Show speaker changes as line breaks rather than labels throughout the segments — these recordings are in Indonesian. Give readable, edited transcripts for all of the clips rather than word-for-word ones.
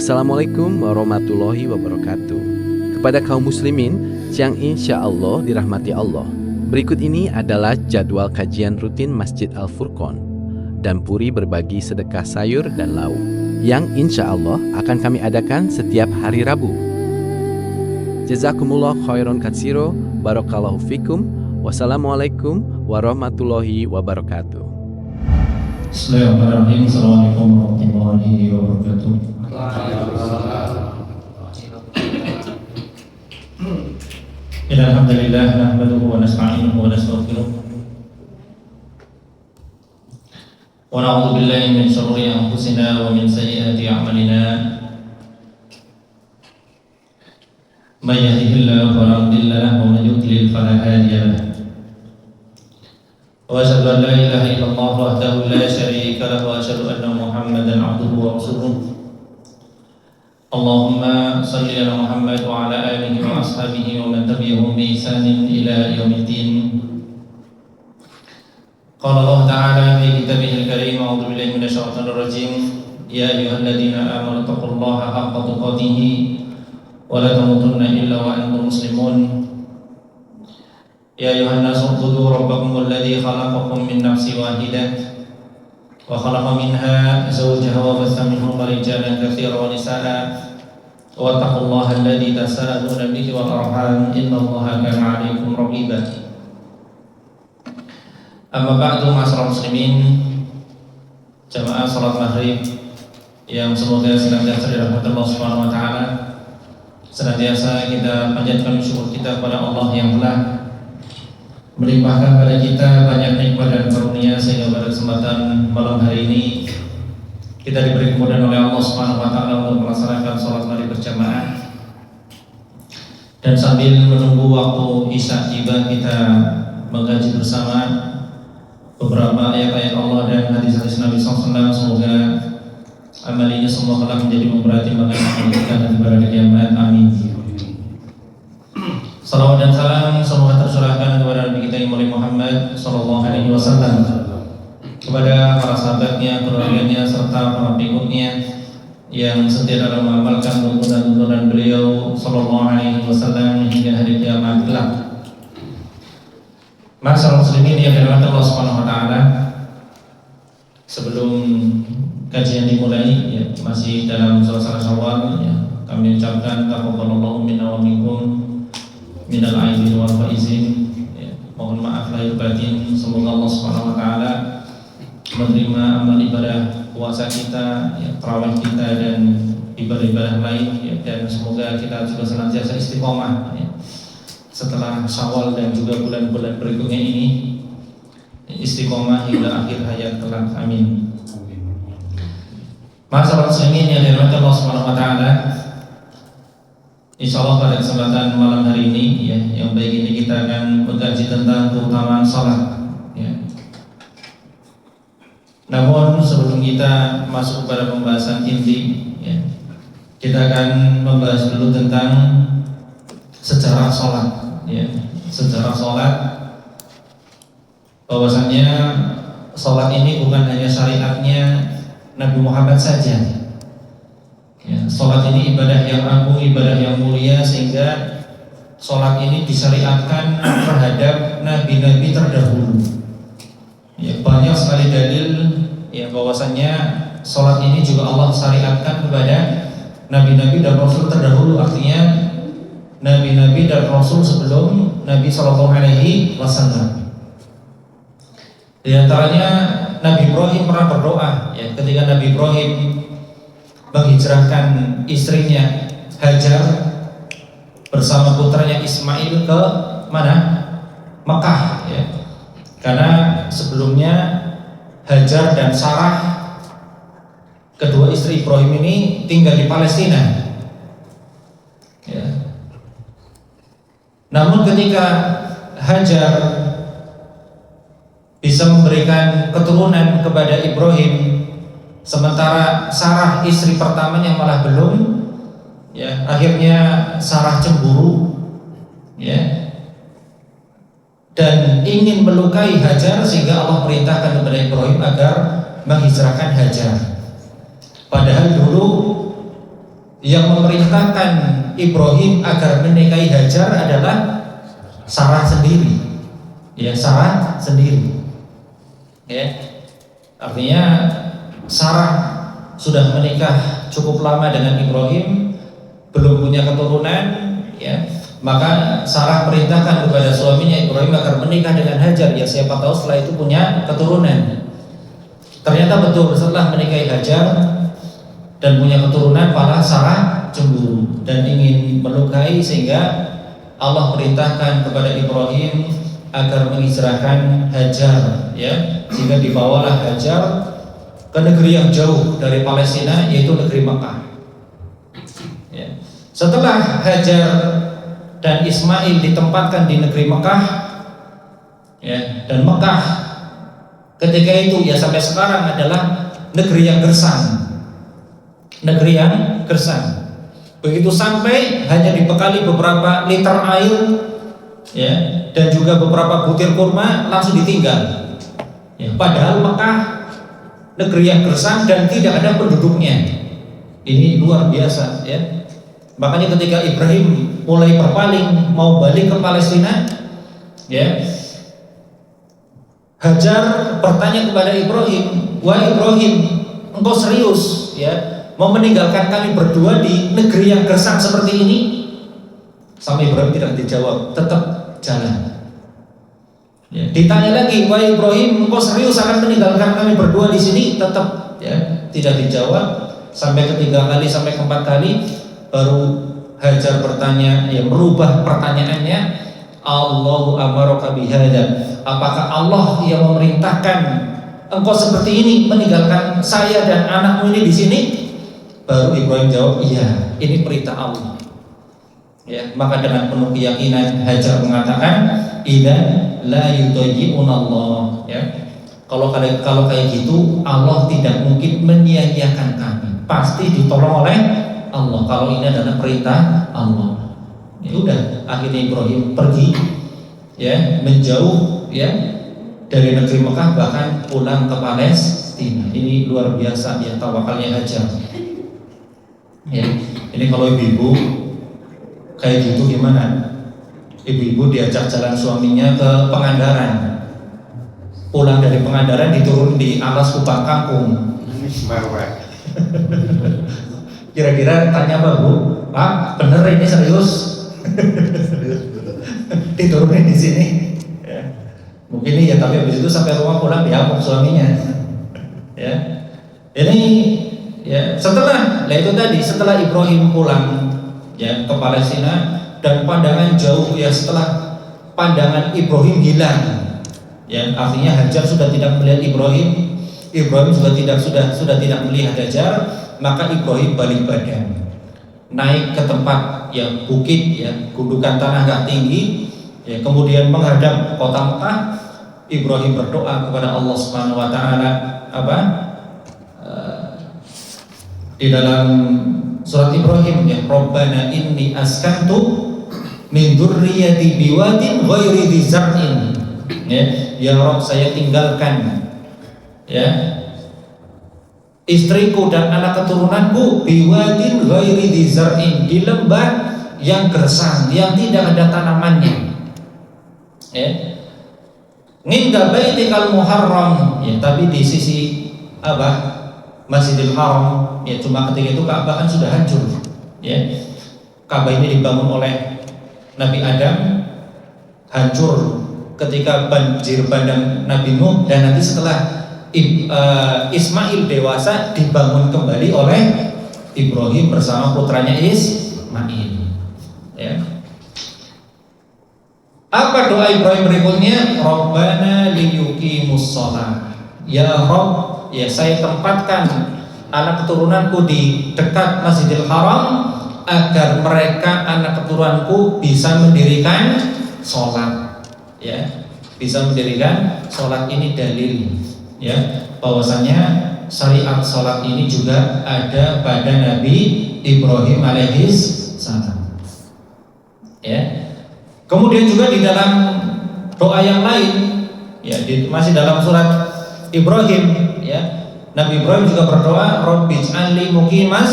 Assalamualaikum warahmatullahi wabarakatuh. Kepada kaum muslimin yang insya Allah dirahmati Allah, berikut ini adalah jadwal kajian rutin Masjid Al-Furqon dan Puri berbagi sedekah sayur dan lauk yang insya Allah akan kami adakan setiap hari Rabu. Jazakumullah khairan katsiro, barakallahu fikum, wassalamualaikum warahmatullahi wabarakatuh.
Bismillahirrahmanirrahim. Assalamualaikum warahmatullahi wabarakatuh. Alhamdulillah nahmaduhu wa nasta'inuhu wa nastaghfiruh wa na'udzu billahi min shururi anfusina wa min sayyiati a'malina. May yahdihillahu fala mudilla lahu wa man yudlil fala hadiya lahu. Wa asyhadu an la ilaha illallah wahdahu la syarika lahu wa asyhadu anna Muhammadan 'abduhu wa rasuluh. Allahumma salli ala Muhammad wa ala alihi wa ashabihi wa man tabi'ahum bi ihsanin ila yaumiddin. Qala Allah ta'ala fi kitabihil karim, a'udzu billahi minasyaitonir rajim. Ya ayyuhalladzina amanu taqullaha haqqa tuqatih wa la tamutunna illa wa antum muslimun. Ya ayuhan nasu u'budu rabbakumul ladzi khalaqakum min nafsin wahidah wa khalaqa minha zawjaha wa bassa minhuma rijalan katsiran wa nisaa'a wa taqullaha alladzi tasaaluna bihi wal arham innallaha kana 'alaikum raqiba. Amma ba'du, ma'asyiral muslimin, jamaah salat maghrib yang semoga senantiasa dirahmati Allah Subhanahu wa taala. Senantiasa kita panjatkan syukur kita kepada Allah yang telah melimpahkan pada kita banyak nikmat dan karunia sehingga pada kesempatan malam hari ini kita diberi kemudahan oleh Allah Subhanahu wa taala untuk melaksanakan salat maghrib berjamaah. Dan sambil menunggu waktu isya tiba, kita mengkaji bersama beberapa ayat-ayat Allah dan hadis-hadis Nabi SAW. Semoga amal ini semua telah menjadi pemberati bagi kita dan pada kiamat. Amin. Salawat dan salam semoga tercurahkan kepada Nabi kita yang mulia Muhammad sallallahu alaihi wasallam, kepada para sahabatnya, keluarganya serta para pengikutnya yang setia dalam mengamalkan tuntunan beliau sallallahu alaihi wasallam hingga hari kiamat kelak. Ma'asyiral muslimin yang dirahmati Allah Subhanahu wa taala, sebelum kajian dimulai ya, masih dalam suasana Syawal ya, kami ucapkan taqabbalallahu minna wa minkum minal aidin wal faizin ya, mohon maaf lahir batin. Semoga Allah Subhanahu wa taala menerima amal ibadah puasa kita ya, tarawih kita dan ibadah-ibadah lain ya, dan semoga kita juga senantiasa istiqomah ya, setelah Syawal dan juga bulan-bulan berikutnya ini istiqomah hingga akhir hayat kelak. Amin. Ma'asyiral muslimin yang dirahmati Allah Subhanahu wa taala, insyaallah pada kesempatan malam hari ini ya, yang baik ini kita akan mengkaji tentang keutamaan salat ya. Namun sebelum kita masuk pada pembahasan inti ya, kita akan membahas dulu tentang sejarah salat ya. Sejarah salat, bahwasannya salat ini bukan hanya syariatnya Nabi Muhammad saja. Ya, salat ini ibadah yang agung, ibadah yang mulia, sehingga salat ini disyariatkan terhadap nabi-nabi terdahulu. Ya, banyak sekali dalil ya bahwasannya salat ini juga Allah syariatkan kepada nabi-nabi dan rasul terdahulu, artinya nabi-nabi dan rasul sebelum Nabi sallallahu alaihi wasallam. Di antaranya Nabi Ibrahim pernah berdoa ya, ketika Nabi Ibrahim menghijrahkan istrinya Hajar bersama putranya Ismail ke mana? Mekah ya. Karena sebelumnya Hajar dan Sarah, kedua istri Ibrahim ini tinggal di Palestina ya. Namun ketika Hajar bisa memberikan keturunan kepada Ibrahim, sementara Sarah istri pertamanya malah belum ya, akhirnya Sarah cemburu ya, dan ingin melukai Hajar, sehingga Allah perintahkan kepada Ibrahim agar menghijrahkan Hajar. Padahal dulu yang memerintahkan Ibrahim agar menikahi Hajar adalah Sarah sendiri. Ya, Sarah sendiri. Ya. Artinya Sarah sudah menikah cukup lama dengan Ibrahim, belum punya keturunan, ya. Maka Sarah perintahkan kepada suaminya Ibrahim agar menikah dengan Hajar, ya siapa tahu setelah itu punya keturunan. Ternyata betul, setelah menikahi Hajar dan punya keturunan, malah Sarah cemburu dan ingin melukai, sehingga Allah perintahkan kepada Ibrahim agar menghijrahkan Hajar, ya, sehingga dibawalah Hajar ke negeri yang jauh dari Palestina, yaitu negeri Mekah. Ya. Setelah Hajar dan Ismail ditempatkan di negeri Mekah, ya, dan Mekah ketika itu ya sampai sekarang adalah negeri yang gersang. Negeri yang gersang. Begitu sampai hanya dibekali beberapa liter air, ya, dan juga beberapa butir kurma, langsung ditinggal. Ya, padahal Mekah negeri yang gersang dan tidak ada penduduknya. Ini luar biasa, ya. Makanya ketika Ibrahim mulai berpaling mau balik ke Palestina, ya, Hajar bertanya kepada Ibrahim, "Wahai Ibrahim, engkau serius, ya, mau meninggalkan kami berdua di negeri yang gersang seperti ini?" Sampai Ibrahim tidak dijawab, tetap jalan. Ya, ditanya lagi, "Wahai Ibrahim, engkau serius akan meninggalkan kami berdua di sini?" Tetap, ya, tidak dijawab. Sampai ketiga kali, sampai keempat kali, baru Hajar bertanya, ya, merubah pertanyaannya, "Allahu amaraka bihadza?" Apakah Allah yang memerintahkan engkau seperti ini, meninggalkan saya dan anakmu ini di sini? Baru Ibrahim jawab, "Iya, ini perintah Allah." Ya, maka dengan penuh keyakinan Hajar mengatakan, "Idzan la yudayyi'unallah." Ya. Kalau kayak gitu, Allah tidak mungkin menyia-nyiakan kami. Pasti ditolong oleh Allah. Kalau ini adalah perintah Allah. Ya udah, akhirnya Ibrahim pergi, ya, menjauh, ya, dari negeri Mekah, bahkan pulang ke Palestina. Ini luar biasa, ya, tawakalnya Hajar. Ya, ini kalau ibu-ibu kayak gitu gimana? Ibu-ibu diajak jalan suaminya ke Pangandaran, pulang dari Pangandaran diturun di alas Kupang Kampung. Kira-kira tanya apa, Bu? "Pak, bener ini serius?" Diturunin di sini. Ya. Mungkin ya, tapi habis itu sampai rumah pulang diamuk suaminya. Ya. Ini, ya, setelah itu tadi, setelah Ibrahim pulang, ya, ke Palestina, dan pandangan jauh, ya, setelah pandangan Ibrahim hilang, ya, artinya Hajar sudah tidak melihat Ibrahim juga sudah tidak melihat Hajar, maka Ibrahim balik badan, naik ke tempat yang bukit, ya, gundukan tanah agak tinggi, ya, kemudian menghadap kota Mekah. Ibrahim berdoa kepada Allah Subhanahu wa taala, apa? Di dalam surat Ibrahim, ya, "Rabbana inni askantu min dzurriyyati biwadin ghairi dzi zar'in." Ya Rabb, saya tinggalkan, ya, istriku dan anak keturunanku biwadin ghairi dzi zar'in, di lembah yang gersang, yang tidak ada tanamannya. Ya. Ninda baitikal muharram, ya, tapi di sisi apa? Masjidil Haram, ya, cuma ketika itu Ka'bah kan sudah hancur, ya. Ka'bah ini dibangun oleh Nabi Adam, hancur ketika banjir bandang Nabi Nuh, dan nanti setelah Ismail dewasa dibangun kembali oleh Ibrahim bersama putranya Ismail. Ya. Apa doa Ibrahim berikutnya? "Rabbana liyuqimus shalah." Ya Rabb, ya, saya tempatkan anak keturunanku di dekat Masjidil Haram agar mereka, anak keturunanku, bisa mendirikan sholat, ya, bisa mendirikan sholat. Ini dalil, ya, bahwasanya syariat sholat ini juga ada pada Nabi Ibrahim alaihis salam. Ya. Kemudian juga di dalam doa yang lain, ya, masih dalam surat Ibrahim, ya, Nabi Ibrahim juga berdoa, "Rabbij'alni muqimas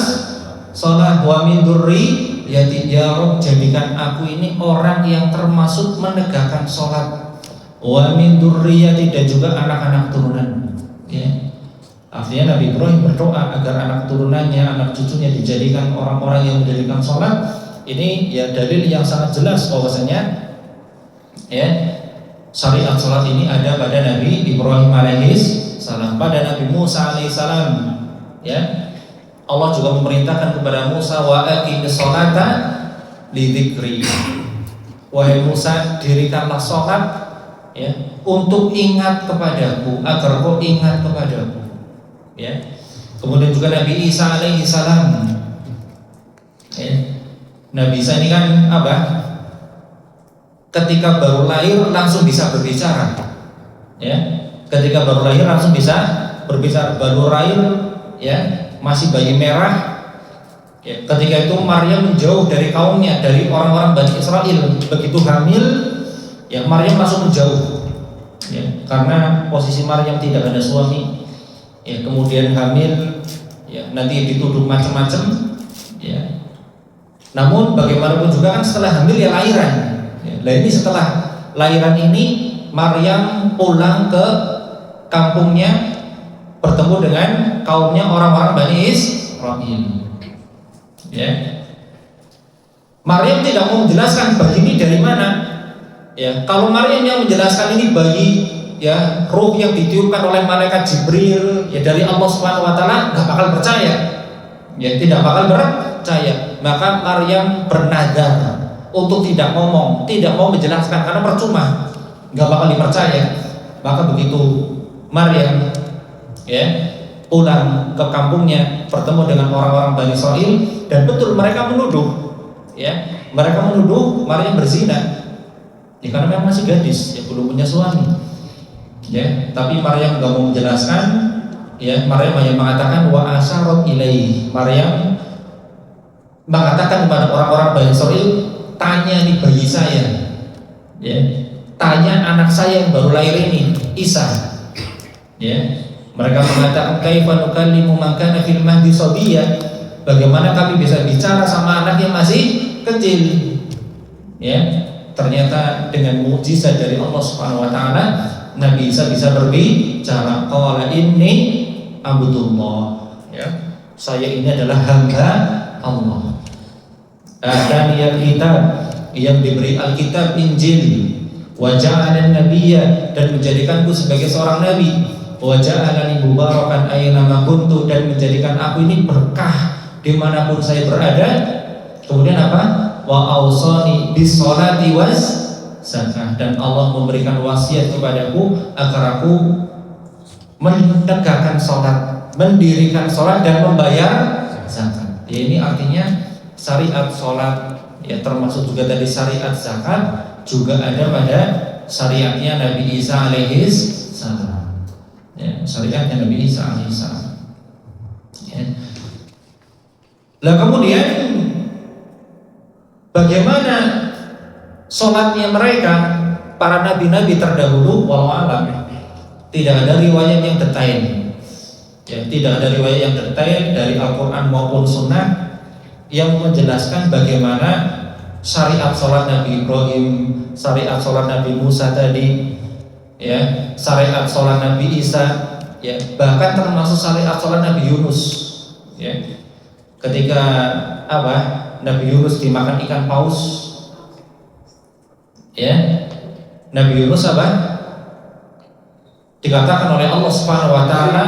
sholat. Wa min dzurriyyati, ya Rabb jadikan aku ini orang yang termasuk menegakkan sholat. Wa min dzurriyyati, dan juga anak-anak turunan. Ya. Artinya Nabi Ibrahim berdoa agar anak turunannya, anak cucunya dijadikan orang-orang yang menjadikan sholat. Ini ya dalil yang sangat jelas bahwasanya ya syariat sholat ini ada pada Nabi Ibrahim alaihissalam, pada Nabi Musa alaihissalam. Ya, Allah juga memerintahkan kepada Musa, wa aqimis sholata li dzikri. Wahai Musa, dirikanlah sholat ya untuk ingat kepadaku, agar kau ingat kepadaku. Ya. Kemudian juga Nabi Isa alaihissalam. Ya. Nabi Isa ini kan apa? Ketika baru lahir langsung bisa berbicara. Ya. Ketika baru lahir langsung bisa berbicara. Baru lahir ya, masih bayi merah. Ya. Ketika itu Maryam menjauh dari kaumnya, dari orang-orang Bani Israel. Begitu hamil, ya Maryam langsung menjauh. Ya. Karena posisi Maryam tidak ada suami. Ya, kemudian hamil, ya nanti dituduh macam-macam, ya. Namun bagaimanapun juga kan setelah hamil ya lahiran. Ya, nah ini setelah lahiran ini Maryam pulang ke kampungnya, bertemu dengan kaumnya orang-orang Bani Israil. Ya. Maryam tidak mau menjelaskan bayi ini dari mana. Ya, kalau Maryam yang menjelaskan ini bayi ya ruh yang ditiupkan oleh malaikat Jibril ya dari Allah Subhanahu wa taala, enggak bakal percaya. Ya, tidak bakal percaya. Maka Maryam bernadar untuk tidak ngomong, tidak mau menjelaskan karena percuma, enggak bakal dipercaya. Maka begitu Maryam ya pulang ke kampungnya, bertemu dengan orang-orang Bani Israil, dan betul mereka menuduh ya, mereka menuduh Maryam berzina. Ya, karena memang masih gadis, ya belum punya suami. Ya, tapi Maryam enggak mau menjelaskan. Ya, Maryam hanya mengatakan wa asyarat ilaihi. Maryam mengatakan kepada orang-orang Bani Israil, tanya nih bayi saya. Ya, tanya anak saya yang baru lahir ini, Isa. Ya, mereka mengatakan kaifa nukallimu man kana fil mahdi sabiyya. Bagaimana kami bisa bicara sama anak yang masih kecil? Ya, ternyata dengan mukjizat dari Allah Subhanahu wa taala Nabi Isa bisa berbicara. Qala inni abdullah. Ya, saya ini adalah hamba Allah. Adaniyal kitab, yang diberi Alkitab Injil. Wa ja'alan nabiyya, dan menjadikanku sebagai seorang nabi. Wa ja'alani mubarakan aina ma kuntu, dan menjadikan aku ini berkah dimanapun saya berada. Kemudian apa? Wa awsani bis sholati was zakah, dan Allah memberikan wasiat kepadaku agar aku menegakkan sholat, mendirikan sholat dan membayar zakat. Ya, ini artinya syariat sholat ya, termasuk juga tadi syariat zakat juga ada pada syariatnya Nabi Isa alaihissalam. Ya, syariatnya Nabi Isa alaihissalam. Ya. Lah kemudian bagaimana sholatnya mereka, para nabi-nabi terdahulu? Wallahu a'lam, tidak ada riwayat yang detail. Ya, tidak ada riwayat yang detail dari Al-Quran maupun Sunnah yang menjelaskan bagaimana syariat sholat Nabi Ibrahim, syariat sholat Nabi Musa tadi, ya, syariat sholat Nabi Isa, ya, bahkan termasuk syariat sholat Nabi Yunus. Ya, ketika apa? Nabi Yunus dimakan ikan paus. Ya, Nabi Yunus apa? Dikatakan oleh Allah Subhanahu wa taala,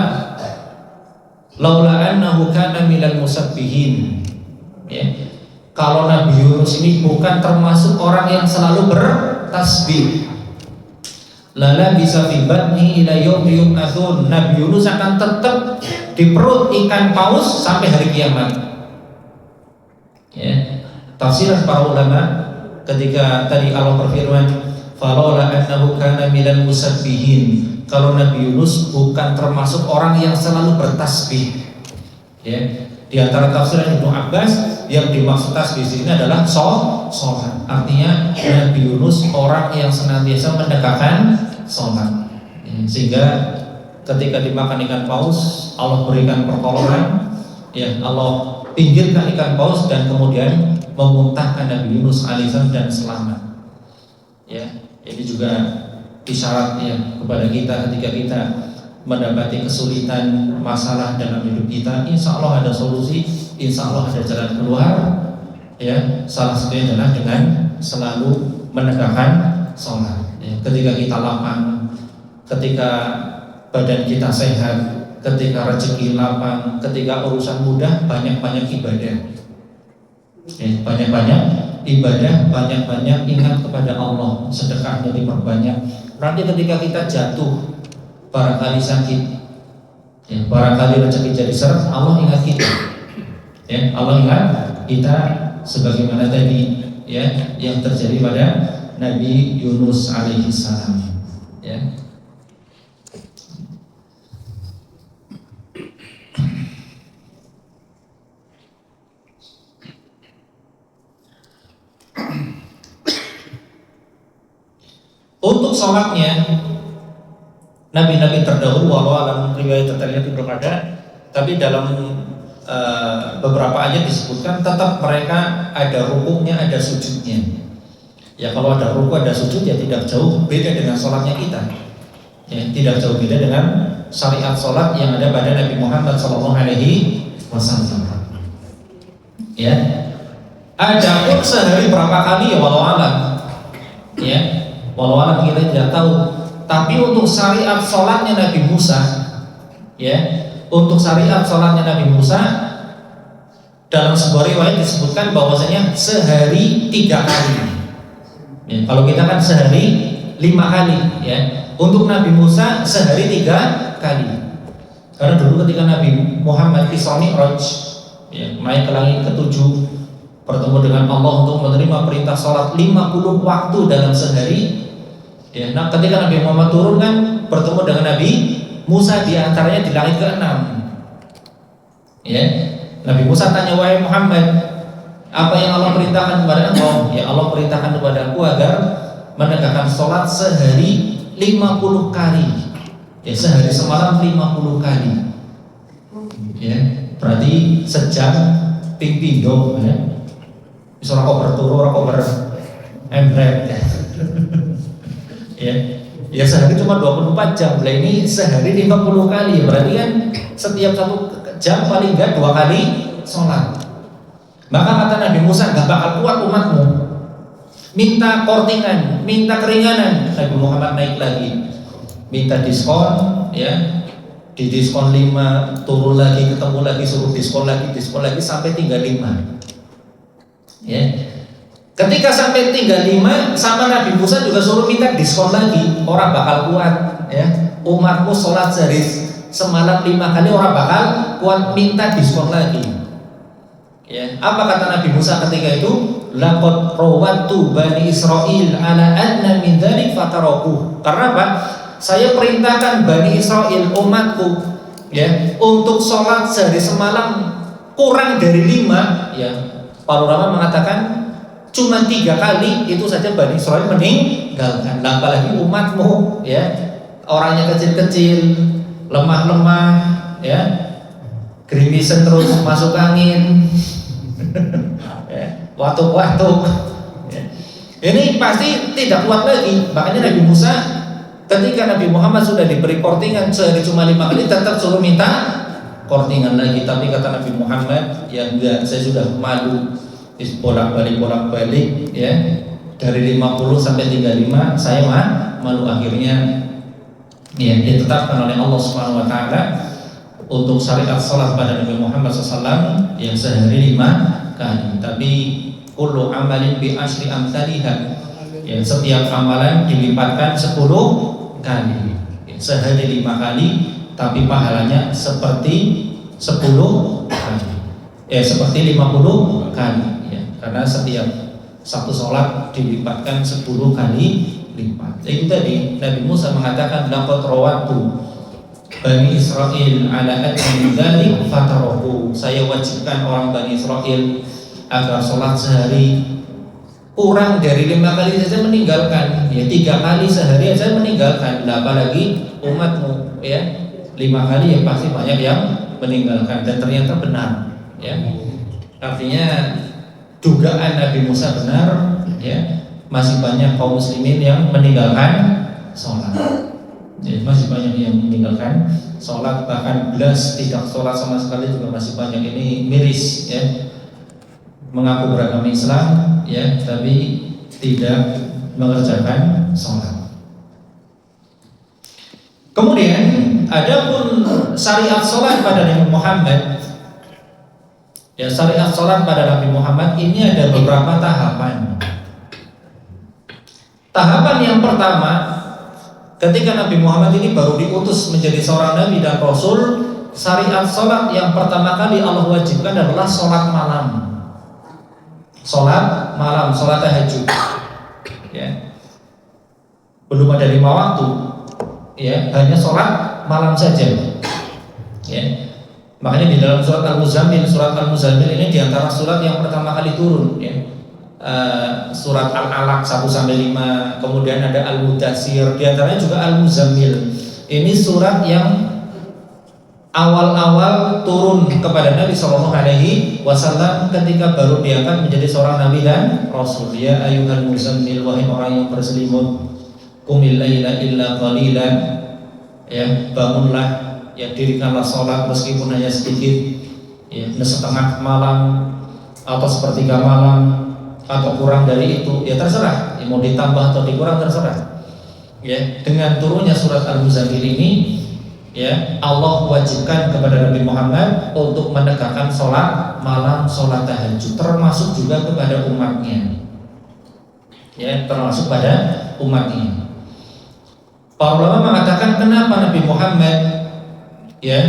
laula annahu kana minal musabbihin. Ya. Kalau Nabi Yunus ini bukan termasuk orang yang selalu bertasbih, lala bisa fi batni ila yaumi yub'atsun. Nabi Yunus akan tetap di perut ikan paus sampai hari kiamat. Ya. Tafsiran para ulama ketika tadi Allah berfirman falaula annahu kana minal musabbihin, kalau Nabi Yunus bukan termasuk orang yang selalu bertasbih. Ya, di antara tafsiran Ibnu Abbas yang dimaksud tasbih di sini adalah sholat. Artinya Nabi Yunus orang yang senantiasa menegakkan sholat. Ya, sehingga ketika dimakan ikan paus Allah berikan pertolongan, ya Allah pinggirkan ikan paus dan kemudian memuntahkan Nabi Yunus alaihissalam dan selamat. Ya, ini juga isyarat ya kepada kita ketika kita mendapati kesulitan masalah dalam hidup kita, insya Allah ada solusi, insya Allah ada jalan keluar. Ya, salah satunya adalah dengan selalu menegakkan sholat. Ya, ketika kita lapang, ketika badan kita sehat, ketika rezeki lapang, ketika urusan mudah, banyak-banyak ibadah. Ya, banyak-banyak ibadah, banyak-banyak ingat kepada Allah, sedekahnya diperbanyak. Nanti ketika kita jatuh, barangkali sakit, ya, barangkali rezeki jadi seret, Allah ingat kita. Ya, Allah ingat kita sebagaimana tadi ya yang terjadi pada Nabi Yunus alaihissalam. Ya. Untuk sholatnya nabi-nabi terdahulu, walau alam riwayat terlihat belum ada, tapi dalam beberapa ayat disebutkan tetap mereka ada rukuknya, ada sujudnya. Ya kalau ada rukuk, ada sujud ya tidak jauh beda dengan sholatnya kita. Ya, tidak jauh beda dengan syariat sholat yang ada pada Nabi Muhammad SAW. Ya, ada pun sehari berapa kali ya walau alam. Ya, walau alam kita tidak tahu. Tapi untuk syariat sholatnya Nabi Musa, ya, untuk syariat sholatnya Nabi Musa dalam sebuah riwayat disebutkan bahwasanya sehari 3 kali. Ya, kalau kita kan sehari 5 kali, ya. Untuk Nabi Musa sehari 3 kali. Karena dulu ketika Nabi Muhammad Isra Mi'raj, ya, naik ke langit ke-7, bertemu dengan Allah untuk menerima perintah sholat 50 waktu dalam sehari. Ya, nah ketika Nabi Muhammad turun kan bertemu dengan Nabi Musa di antaranya di langit ke-6. Ya, Nabi Musa tanya, wahai Muhammad, apa yang Allah perintahkan kepada engkau? Ya Allah perintahkan kepada aku agar menegakkan sholat sehari 50 kali. Ya, sehari semalam 50 kali. Ya, berarti sejam ping pindo, ya. Bisa rokok berturu, rokok berembret. Ya. Ya sehari cuma 24 jam. Lah ini sehari 50 kali. Berarti kan setiap 1 jam paling enggak 2 kali sholat. Maka kata Nabi Musa, gak bakal kuat umatmu. Minta kortingan, minta keringanan. Nabi Muhammad naik lagi, minta diskon, ya, di diskon 5, turun lagi, ketemu lagi, suruh diskon lagi sampai tinggal 5. Ya. Ketika sampai tinggal 5, sama Nabi Musa juga suruh minta diskon lagi. Orang bakal kuat, ya. Umatmu sholat sehari semalam 5 kali, orang bakal kuat, minta diskon lagi. Ya. Apa kata Nabi Musa ketika itu? Laqad rawattu bani Israil ala adna min dzalik fataraku. Karena apa? Saya perintahkan Bani Israil, umatku, ya, untuk sholat sehari semalam kurang dari 5. Ya. Para ulama mengatakan cuma 3 kali itu saja Bani Israil meninggalkan. Apalagi umatmu, ya, orangnya kecil-kecil, lemah-lemah, ya, gerimis terus masuk angin, ya, watuk-watuk. Ya. Ini pasti tidak kuat lagi. Makanya Nabi Musa ketika Nabi Muhammad sudah diberi kortingan sehari cuma 5 kali, tetap suruh minta kortingan lagi. Tapi kata Nabi Muhammad, ya enggak, saya sudah malu, bolak-balik, ya, dari 50 sampai 35 saya malu. Akhirnya ya ditetapkan oleh Allah Subhanahu wa taala untuk syariat salat pada Nabi Muhammad SAW yang sehari 5 kali. Tapi kullu amalin bi asyri amsalihah, ya, setiap amalan dilipatkan 10 kali. Ya, sehari 5 kali tapi pahalanya seperti 10 kali. Seperti 50 kali. Karena setiap satu sholat dilipatkan 10 kali lipat. Itu tadi Nabi Musa mengatakan laqad rawattu Bani Israil ala adni dzalik fataraku. Saya wajibkan orang Bani Israil agar sholat sehari kurang dari 5 kali saja meninggalkan. Ya 3 kali sehari saja meninggalkan. Apalagi umatmu, ya, 5 kali ya pasti banyak yang meninggalkan, dan ternyata benar, ya. Artinya dugaan Nabi Musa benar, ya. Masih banyak kaum muslimin yang meninggalkan sholat. Jadi masih banyak yang meninggalkan sholat, bahkan belas tidak sholat sama sekali juga masih banyak. Ini miris, ya. Mengaku beragama Islam, ya, tapi tidak mengerjakan sholat. Kemudian adapun syariat sholat pada Nabi Muhammad, ya, syariat sholat pada Nabi Muhammad ini ada beberapa tahapan. Tahapan yang pertama, ketika Nabi Muhammad ini baru diutus menjadi seorang nabi dan rasul, syariat sholat yang pertama kali Allah wajibkan adalah sholat malam. Sholat malam, sholat tahajud, ya. Belum ada 5 waktu, ya, hanya sholat malam saja, ya. Makanya di dalam surat Al-Muzammil ini diantara surat yang pertama kali turun, ya. Surat Al-Alaq 1-5, kemudian ada Al-Mudaththir, diantaranya juga Al-Muzammil. Ini surat yang awal-awal turun kepada Nabi SAW ketika baru diangkat menjadi seorang nabi dan rasul. Ya ayyuhal muzammil, wahai orang yang berselimut, qumil laila illa qalilan, ya, bangunlah, ya, dirikanlah sholat meskipun hanya sedikit, ya, setengah malam atau sepertiga malam atau kurang dari itu, ya terserah, ya, mau ditambah atau dikurang terserah, ya. Dengan turunnya surat Al-Muzammil ini, ya, Allah wajibkan kepada Nabi Muhammad untuk menegakkan sholat malam, sholat tahajud, termasuk juga kepada umatnya, ya, termasuk pada umatnya. Para ulama mengatakan kenapa Nabi Muhammad, ya,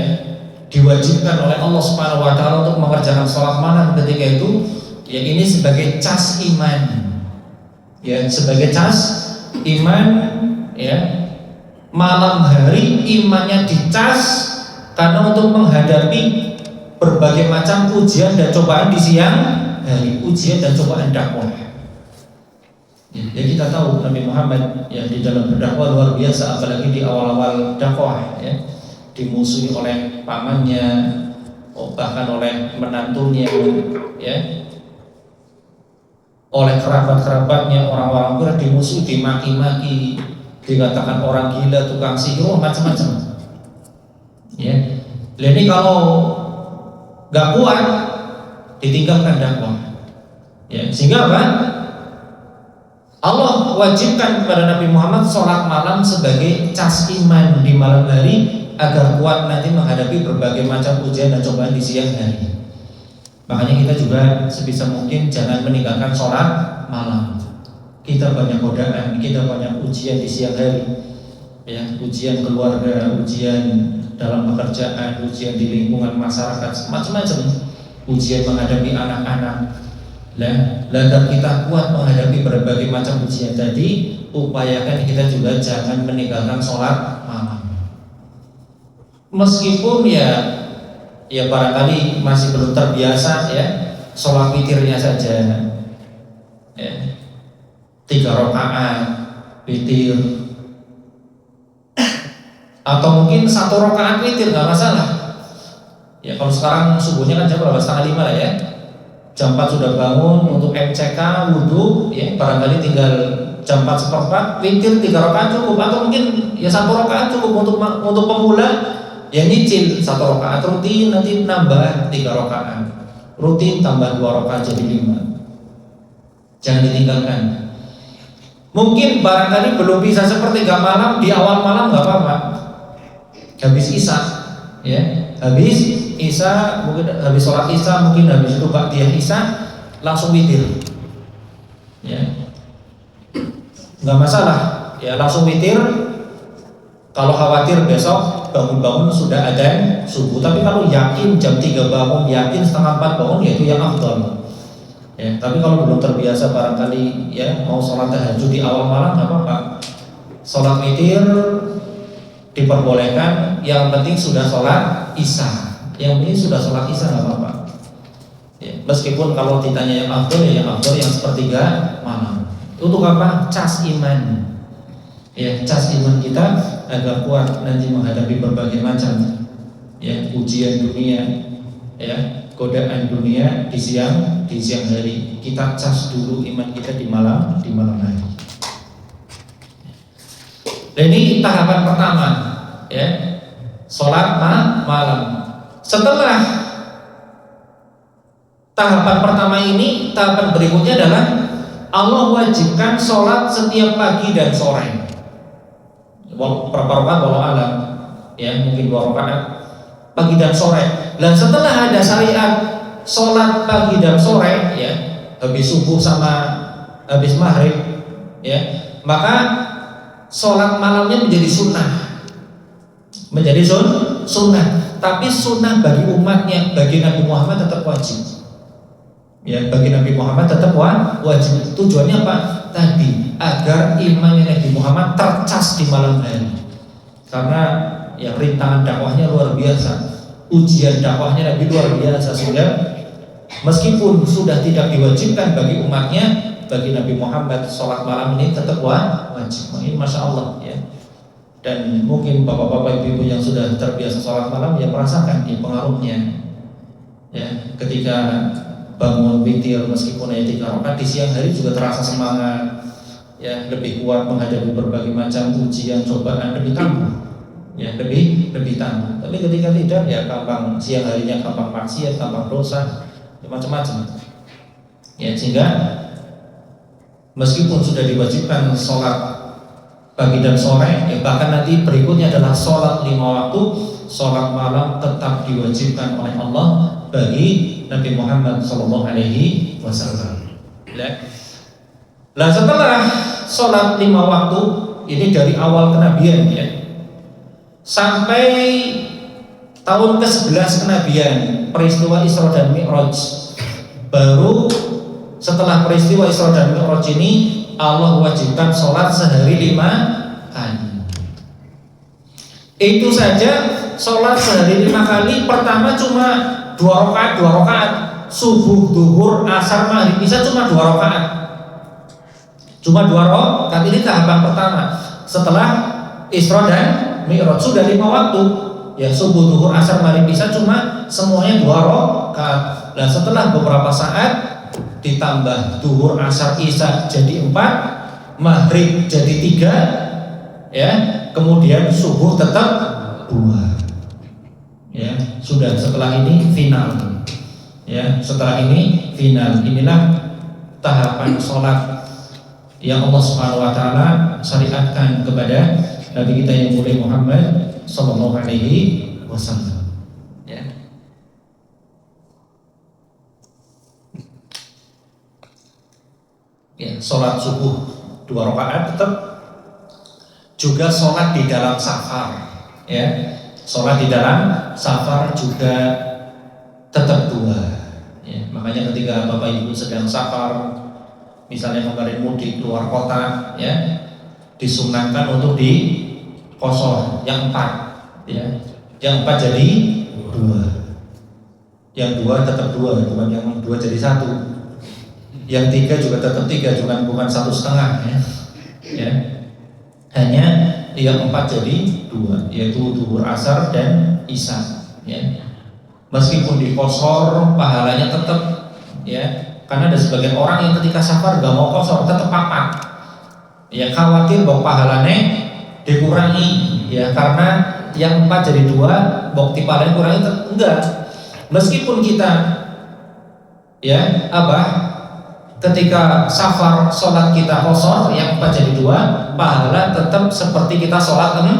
diwajibkan oleh Allah Subhanahu wa taala untuk mengerjakan sholat malam ketika itu, ya, ini sebagai cas iman, ya, sebagai cas iman, ya. Malam hari imannya dicas karena untuk menghadapi berbagai macam ujian dan cobaan di siang hari, ujian dan cobaan dakwah. Ya, kita tahu Nabi Muhammad, ya, di dalam berdakwah luar biasa, apalagi di awal-awal dakwah, ya, dimusuhi oleh pamannya, bahkan oleh menantunya, ya, oleh kerabat-kerabatnya, orang-orang Quraisy dimusuhi, dimaki-maki, dikatakan orang gila, tukang sihir, macam-macam, ya. Ini kalau nggak kuat ditinggalkan dakwah, ya. Sehingga apa? Allah wajibkan kepada Nabi Muhammad sholat malam sebagai cas iman di malam hari agar kuat nanti menghadapi berbagai macam ujian dan cobaan di siang hari. Makanya kita juga sebisa mungkin jangan meninggalkan sholat malam. Kita banyak godaan, kita banyak ujian di siang hari, ya, ujian keluarga, ujian dalam pekerjaan, ujian di lingkungan masyarakat, macam-macam, ujian menghadapi anak-anak. Agar kita kuat menghadapi berbagai macam ujian tadi, upayakan kita juga jangan meninggalkan sholat malam. Meskipun ya barangkali masih belum terbiasa, ya, sholat witirnya saja, ya, 3 rakaat witir, atau mungkin 1 rakaat witir nggak masalah. Ya, kalau sekarang subuhnya kan jam berapa? 4:30 lah, ya. Jam 4 sudah bangun untuk MCK, wudhu, ya, barangkali tinggal jam 4:15 witir 3 rakaat cukup, atau mungkin ya 1 rakaat cukup untuk pemula yang nyicil. 1 rakaat rutin, nanti nambah 3 rakaat rutin, tambah 2 rakaat jadi 5. Jangan ditinggalkan. Mungkin barangkali belum bisa sepertiga malam, di awal malam nggak apa-apa. Habis isya, ya, habis isya, mungkin habis sholat isya, mungkin habis itu ba'diyah isya, langsung witir, ya, nggak masalah, ya, langsung witir. Kalau khawatir besok bangun-bangun sudah adzan subuh, tapi kalau yakin jam 3 bangun, yakin setengah 4 bangun, ya itu yang afdal. Ya, tapi kalau belum terbiasa barangkali, ya, mau sholat tahajud di awal malam nggak apa-apa. Sholat witir diperbolehkan, yang penting sudah sholat isya. Yang penting sudah sholat isya nggak apa-apa. Ya, meskipun kalau ditanya yang afdal, ya yang afdal yang sepertiga malam. Untuk apa? Cas iman. Ya, cas iman kita agar kuat nanti menghadapi berbagai macam ya, ujian dunia, ya, godaan dunia di siang hari. Kita cas dulu iman kita di malam hari. Dan ini tahapan pertama, ya, sholat malam. Setelah tahapan pertama ini, tahapan berikutnya adalah Allah wajibkan sholat setiap pagi dan sore. Berapa rakaat walau alam, ya, mungkin 2 rakaat pagi dan sore. Dan setelah ada syariat sholat pagi dan sore, ya, habis subuh sama habis maghrib, ya, maka sholat malamnya menjadi sunnah. Menjadi sunnah. Tapi sunnah bagi umatnya, bagi Nabi Muhammad tetap wajib. Ya, bagi Nabi Muhammad tetap wajib. Tujuannya apa? Tadi agar imannya Nabi Muhammad tercas di malam hari. Karena ya rintangan dakwahnya luar biasa, ujian dakwahnya Nabi luar biasa, sehingga meskipun sudah tidak diwajibkan bagi umatnya, bagi Nabi Muhammad sholat malam ini tetap wajib. Ini masya Allah, ya. Dan mungkin bapak-bapak ibu-ibu yang sudah terbiasa sholat malam ya merasakan di pengaruhnya. Ya, ketika bangun witir meskipun hanya 3 rakaat di siang hari juga terasa semangat, ya, lebih kuat menghadapi berbagai macam ujian, cobaan, lebih tangguh, ya, lebih tangguh. Tapi ketika tidak, ya gampang, siang harinya gampang maksiat, gampang dosa, ya, macam-macam. Ya, sehingga meskipun sudah diwajibkan sholat pagi dan sore, ya, bahkan nanti berikutnya adalah sholat 5 waktu, sholat malam tetap diwajibkan oleh Allah bagi Nabi Muhammad SAW. Nah, setelah sholat 5 waktu ini dari awal kenabian, ya, sampai tahun ke-11 kenabian, peristiwa Isra dan Mi'raj, baru setelah peristiwa Isra dan Mi'raj ini Allah wajibkan sholat sehari 5 kali. Itu saja sholat sehari 5 kali. Pertama cuma 2 rakaat, subuh, duhur, asar, maghrib, isya cuma 2 rakaat. Cuma 2 rakaat. Ini tahapan pertama. Setelah Isra dan Mi'raj sudah 5 waktu, ya, subuh, duhur, asar, maghrib, isya cuma semuanya 2 rakaat. Nah, setelah beberapa saat ditambah duhur, asar, isya jadi 4, maghrib jadi 3, ya, kemudian subuh tetap 2. Ya, sudah, setelah ini final. Ya, setelah ini final. Inilah tahapan sholat yang Allah Subhanahu wa taala syariatkan kepada Nabi kita yang mulia Muhammad sallallahu alaihi wasallam. Ya. Ya, sholat subuh 2 rakaat tetap, juga sholat di dalam safar, ya. Sholat di dalam safar juga tetap 2, ya. Makanya ketika bapak ibu sedang safar, misalnya kemarin mudik keluar kota, ya, disunahkan untuk di qashar yang 4, ya. Yang 4 jadi 2, yang 2 tetap 2, bukan yang 2 jadi 1. Yang 3 juga tetap 3, bukan 1,5, ya. Ya. Hanya yang 4 jadi 2, yaitu duhur, asar, dan isya, ya. Meskipun di qashar pahalanya tetap, ya, karena ada sebagian orang yang ketika safar gak mau qashar, tetap 4, ya, khawatir bahwa pahalanya dikurangi, ya, karena yang 4 jadi 2, bukti pahalanya kurangi, enggak. Meskipun kita, ya, ketika safar sholat kita qashar yang 4 jadi 2, pahala tetap seperti kita sholat 4.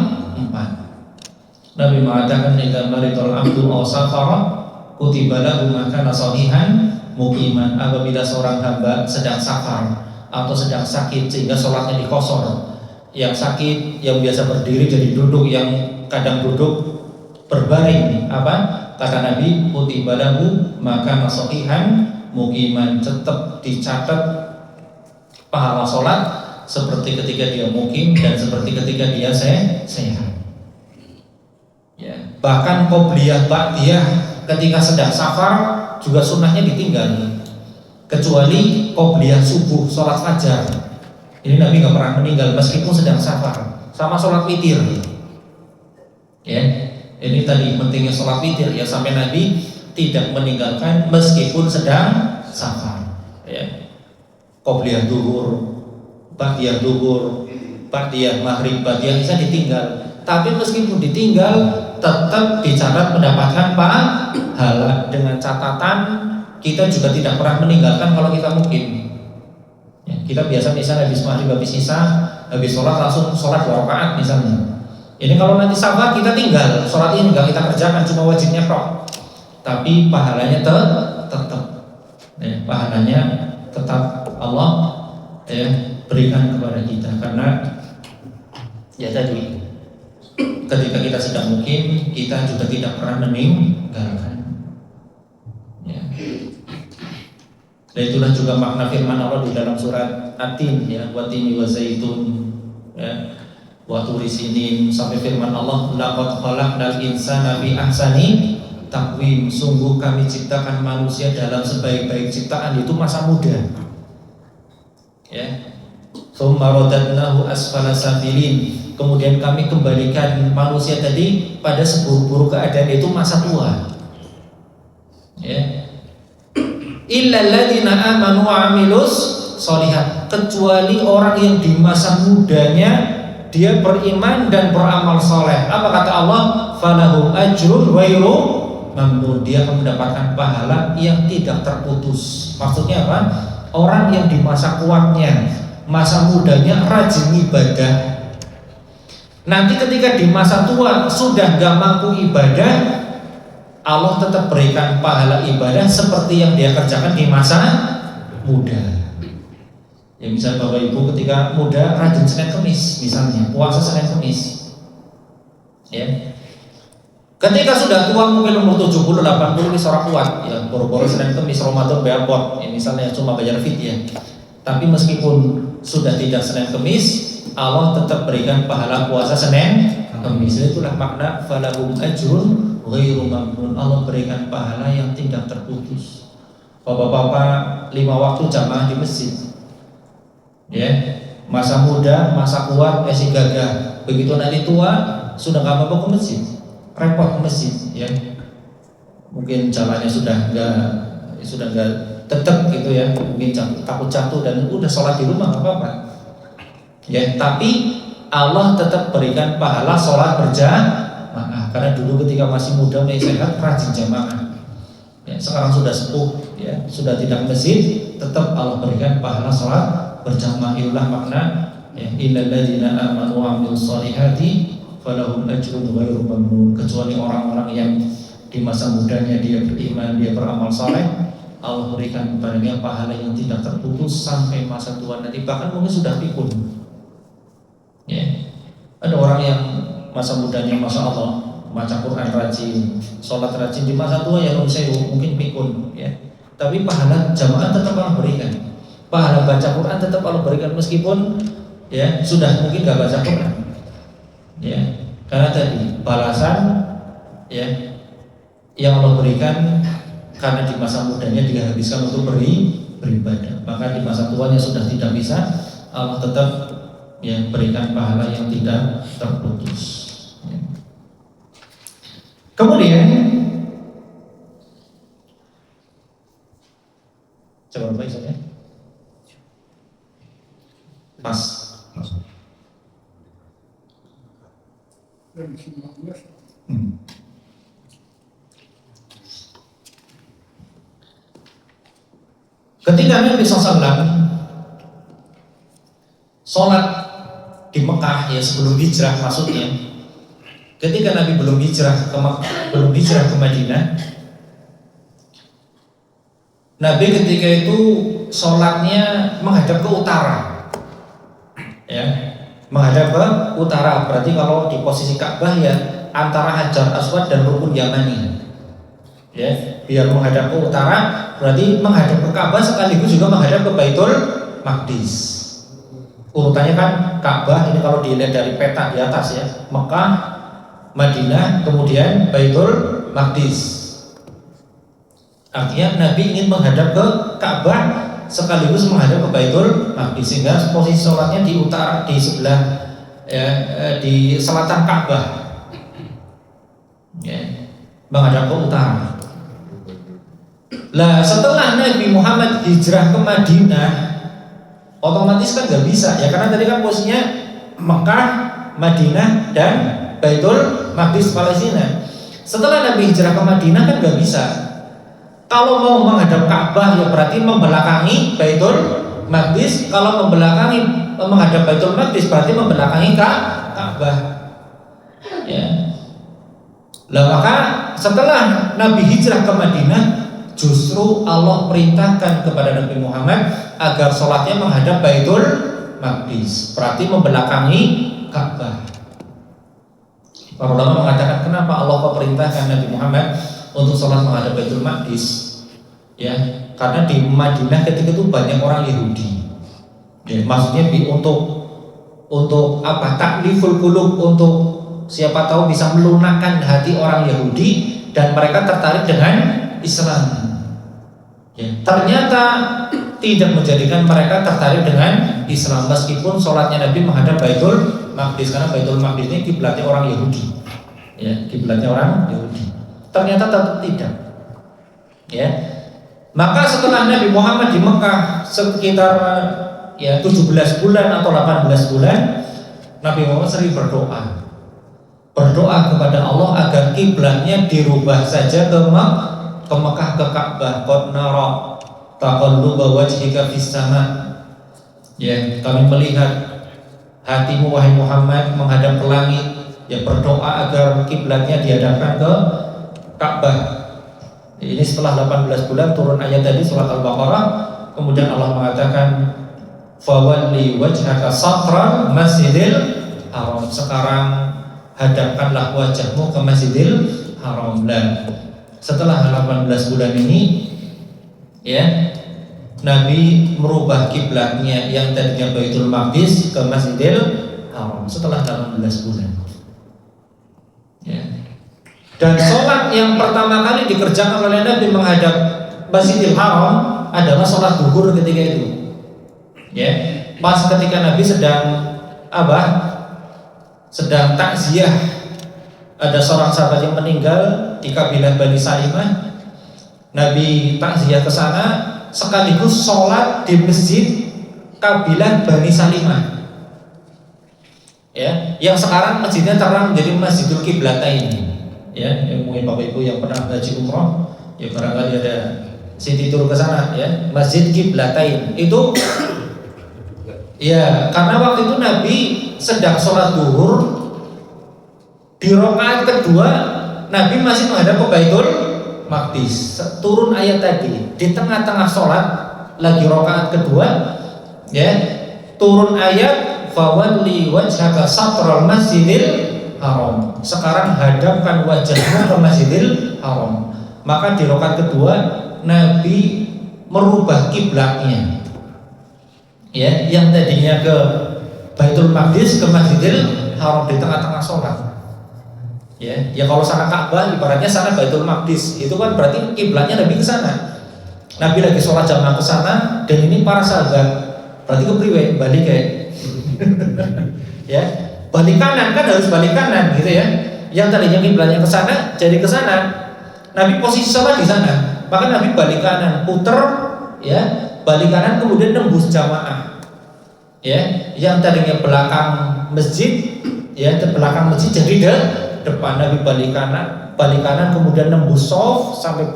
Nabi mengatakan idza maridul abdu aw safara kutiba lahu ma kana sahihan muqiman. Apabila seorang hamba sedang safar atau sedang sakit sehingga sholatnya di qashar, yang sakit yang biasa berdiri jadi duduk, yang kadang duduk berbaring, kata Nabi, kutiba lahu ma kana sahihan muqiman, tetap dicatat pahala sholat seperti ketika dia mukim dan seperti ketika dia sehat. Ya, bahkan qobliyah ba'diyah ketika sedang safar juga sunnahnya ditinggal, kecuali qobliyah subuh, sholat fajar. Ini Nabi nggak pernah meninggal meskipun sedang safar, sama sholat witir. Ya, Ini tadi pentingnya sholat witir ya, sampai Nabi tidak meninggalkan meskipun sedang safar. Ya. Qobliyah duhur, ba'diyah duhur, ba'diyah maghrib, ba'diyah isya ditinggal. Tapi meskipun ditinggal tetap dicatat mendapatkan pahala, dengan catatan kita juga tidak pernah meninggalkan kalau kita mungkin. Ya, kita biasa misalnya habis maghrib, habis isya, habis sholat langsung sholat 2 rakaat misalnya. Ini kalau nanti safar kita tinggal, sholat ini nggak kita kerjakan, cuma wajibnya kok. Tapi pahalanya tetap, ya, pahalanya tetap Allah ya, berikan kepada kita, karena ya tadi ketika kita sedang mungkin kita juga tidak pernah meninggalkan. Ya. Dan itulah juga makna firman Allah di dalam surat At-Tin ya, wa tini wa zaitun ya. Wa turi sinin, sampai firman Allah laqad khalaqnal insana fi ahsani taqwim, sungguh kami ciptakan manusia dalam sebaik-baik ciptaan, itu masa muda. Ya. Tsumma radadnahu asfala safilin, kemudian kami kembalikan manusia tadi pada seburuk-buruk keadaan, itu masa tua. Ya. Illal ladzina amanu wa amilus sholihat, kecuali orang yang di masa mudanya dia beriman dan beramal soleh. Apa kata Allah? Falahum ajrun ghairu mamnun, dia akan mendapatkan pahala yang tidak terputus. Maksudnya apa? Orang yang di masa kuatnya, masa mudanya rajin ibadah, nanti ketika di masa tua sudah gak mampu ibadah, Allah tetap berikan pahala ibadah seperti yang dia kerjakan di masa muda. Ya misalnya Bapak Ibu ketika muda rajin Senin Kemis misalnya, puasa Senin Kemis. Ya. Ketika sudah tua mungkin umur 70, 80 ini seorang kuat, ya boro-boro Senin Kemis Ramadan beabot, ya misalnya cuma bayar fidyah. Tapi meskipun sudah tidak Senin Kemis, Allah tetap berikan pahala puasa Senin Kemis. Itulah makna falahum ajrun ghairu mamnun, Allah berikan pahala yang tidak terputus. Bapak-bapak 5 waktu jamaah di masjid. Ya, masa muda, masa kuat, masih gagah. Begitu nanti tua, sudah nggak apa-apa ke masjid, repot ke masjid. Ya, mungkin jalannya sudah nggak tetap gitu ya, mungkin takut jatuh dan udah sholat di rumah nggak apa-apa. Ya, tapi Allah tetap berikan pahala sholat berjamaah, karena dulu ketika masih muda, masih sehat, rajin jamaah. Ya, sekarang sudah sepuh, ya sudah tidak masjid, tetap Allah berikan pahala sholat berjamaah. Itulah makna ya, illal ladzina amanu wa amilus sholihati falahum ajrun ghairu mamnun, kecuali orang-orang yang di masa mudanya dia beriman, dia beramal saleh, Allah berikan kepadanya pahala yang tidak terputus sampai masa tua nanti, bahkan mungkin sudah pikun. Ya. Ada orang yang masa mudanya Masya Allah baca Quran rajin, sholat rajin, di masa tua ya mungkin pikun ya. Tapi pahala jamaah tetap Allah berikan, pahala baca Quran tetap Allah berikan meskipun ya sudah mungkin gak baca Quran. Ya, karena tadi balasan ya yang Allah berikan karena di masa mudanya dia habiskan untuk beribadah, maka di masa tuanya sudah tidak bisa, Allah tetap ya berikan pahala yang tidak terputus. Ya. Kemudian coba baik saja. Pas. Ketika Nabi SAW sholat di Mekah ya sebelum hijrah, maksudnya ketika Nabi belum hijrah ke Madinah, Nabi ketika itu sholatnya menghadap ke utara, ya menghadap ke utara. Berarti kalau di posisi Ka'bah ya antara Hajar Aswad dan Rukun Yamani, ya biar menghadap ke utara, berarti menghadap ke Ka'bah sekaligus juga menghadap ke Baitul Maqdis. Urutannya kan Ka'bah ini kalau dilihat dari peta di atas ya, Mekah, Madinah, kemudian Baitul Maqdis. Artinya Nabi ingin menghadap ke Ka'bah sekaligus menghadap ke Baitul Maqdis, sehingga posisi sholatnya di utara, di sebelah ya, di selatan Ka'bah. ya, menghadap ke utara. Lah setelah Nabi Muhammad hijrah ke Madinah, otomatis kan nggak bisa ya, karena tadi kan posisinya Mekah, Madinah, dan Baitul Maqdis Palestina. Setelah Nabi hijrah ke Madinah kan nggak bisa. Kalau mau menghadap Ka'bah ya berarti membelakangi Baitul Maqdis. Kalau menghadap Baitul Maqdis berarti membelakangi Ka'bah. Ya. Lah maka setelah Nabi hijrah ke Madinah, justru Allah perintahkan kepada Nabi Muhammad agar sholatnya menghadap Baitul Maqdis, berarti membelakangi Ka'bah. Para ulama mengatakan kenapa Allah memerintahkan Nabi Muhammad untuk sholat menghadap Baitul Maqdis? Ya, karena di Madinah ketika itu banyak orang Yahudi. Ya, maksudnya untuk apa? Takliful qulub, untuk siapa tahu bisa melunakkan hati orang Yahudi dan mereka tertarik dengan Islam. Ya, ternyata tidak menjadikan mereka tertarik dengan Islam meskipun sholatnya Nabi menghadap Baitul Maqdis, karena Baitul Maqdis ini kiblatnya orang Yahudi. Ya, kiblatnya orang Yahudi. Ternyata tetap tidak. Ya. Maka setelah Nabi Muhammad di Mekah sekitar 17 bulan atau 18 bulan, Nabi Muhammad sering berdoa kepada Allah agar kiblatnya dirubah saja ke Mekah, ke Ka'bah. Qad nara taqalluba wajhika fis sama. Ya, kami melihat hatimu wahai Muhammad menghadap ke langit. Ya, berdoa agar kiblatnya dihadapkan ke Ka'bah. Ini setelah 18 bulan turun ayat tadi surat Al-Baqarah. Kemudian Allah mengatakan fawalli wajhaka satral masjidil haram. Sekarang hadapkanlah wajahmu ke Masjidil Haram. Dan setelah 18 bulan ini ya, Nabi merubah kiblatnya yang tadinya Baitul Maqdis ke Masjidil Haram setelah 18 bulan. Ya. Dan sholat yang pertama kali dikerjakan oleh Nabi menghadap Masjidil Haram adalah sholat duhur ketika itu. Ya, pas ketika Nabi sedang takziah, ada seorang sahabat yang meninggal di kabilah Bani Salimah. Nabi takziah ke sana sekaligus sholat di masjid kabilah Bani Salimah. Ya, yang sekarang masjidnya terang menjadi Masjidul Qiblatain. Ya, yang mungkin Bapak Ibu yang pernah haji umroh, ya barangkali ada Siti tur ke sana ya, Masjid Qiblatain. Itu ya, karena waktu itu Nabi sedang sholat duhur. Di rakaat kedua Nabi masih menghadap ke Baitul Maqdis. Turun ayat tadi di tengah-tengah sholat lagi rakaat kedua, ya, turun ayat fawalli wajhaka satral masjidil haram. Sekarang hadapkan wajahmu ke Masjidil Haram. Maka di rakaat kedua Nabi merubah kiblatnya. Ya, yang tadinya ke Baitul Maqdis ke Masjidil Haram di tengah-tengah sholat. Ya, kalau sana Ka'bah ibaratnya sana Baitul Maqdis, itu kan berarti kiblatnya Nabi ke sana. Nabi lagi sholat jamaah ke sana, dan ini para sahabat berarti kepriwe balik kayak ya, balik kanan kan harus balik kanan gitu ya. Yang tadinya kiblatnya ke sana jadi ke sana. Nabi posisi sholat di sana, maka Nabi balik kanan, puter ya, balik kanan kemudian nembus jamaah. Ya, yang tadinya belakang masjid ya, belakang masjid jadi depan. Nabi balik kanan kemudian nembus shaf sampai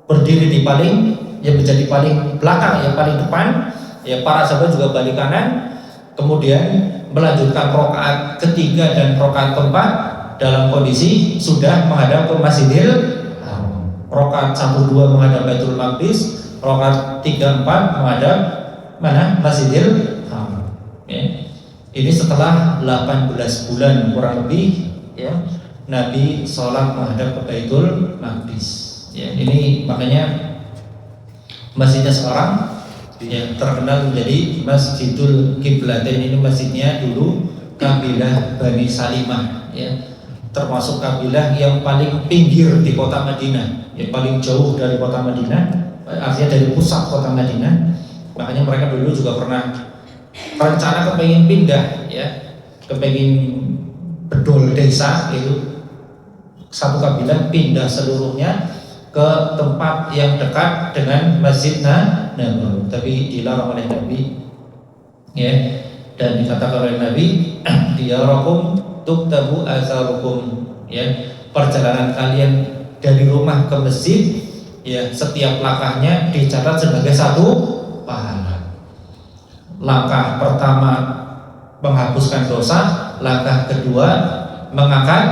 berdiri di paling ya, menjadi paling belakang ya, paling depan ya. Para sahabat juga balik kanan, kemudian melanjutkan rakaat ketiga dan rakaat keempat dalam kondisi sudah menghadap ke Masjidil Haram. Rakaat 1-2 menghadap Baitul Maqdis, rakaat 3-4 menghadap mana? Masjidil Haram. Ya. Ini setelah 18 bulan kurang lebih ya, Nabi sholat menghadap ke Baitul Maqdis. Ya, ini makanya masjidnya sekarang yang terkenal menjadi Masjidul Qiblatain. Ini masjidnya dulu kabilah Bani Salimah ya, termasuk kabilah yang paling pinggir di kota Madinah, yang paling jauh dari kota Madinah, artinya dari pusat kota Madinah. Makanya mereka dulu juga pernah rencana kepengen pindah ya, kepengen bedol desa itu satu kabilah pindah seluruhnya ke tempat yang dekat dengan Masjid Nabawi, tapi dilarang oleh Nabi, ya. Dan dikatakan oleh Nabi, diyarakum tuktabu atharukum, ya, perjalanan kalian dari rumah ke masjid, ya, setiap langkahnya dicatat sebagai satu pahala. Langkah pertama menghapuskan dosa, langkah kedua mengangkat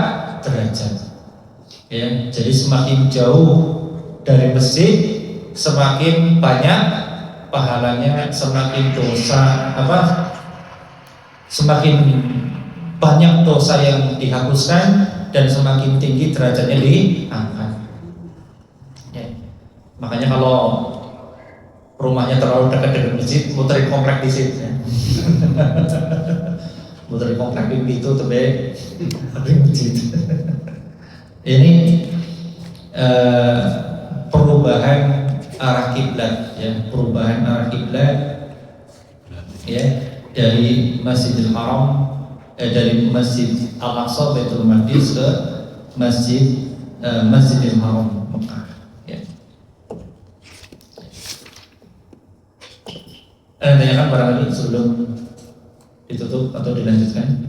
derajat. Ya, jadi semakin jauh dari masjid, semakin banyak pahalanya, semakin semakin banyak dosa yang dihapuskan dan semakin tinggi derajatnya diangkat. Ya. Makanya kalau rumahnya terlalu dekat dengan masjid, muterin komplek di situ. Ya. Muterin komplek di itu tebe ada masjid. Ini perubahan arah kiblat, ya, perubahan arah kiblat, ya, dari Masjidil Haram, dari Masjid Al-Aqsa Baitul Maqdis ke Masjidil Haram Mekah. Ya. Tanyakan barangkali sebelum ditutup atau dilanjutkan.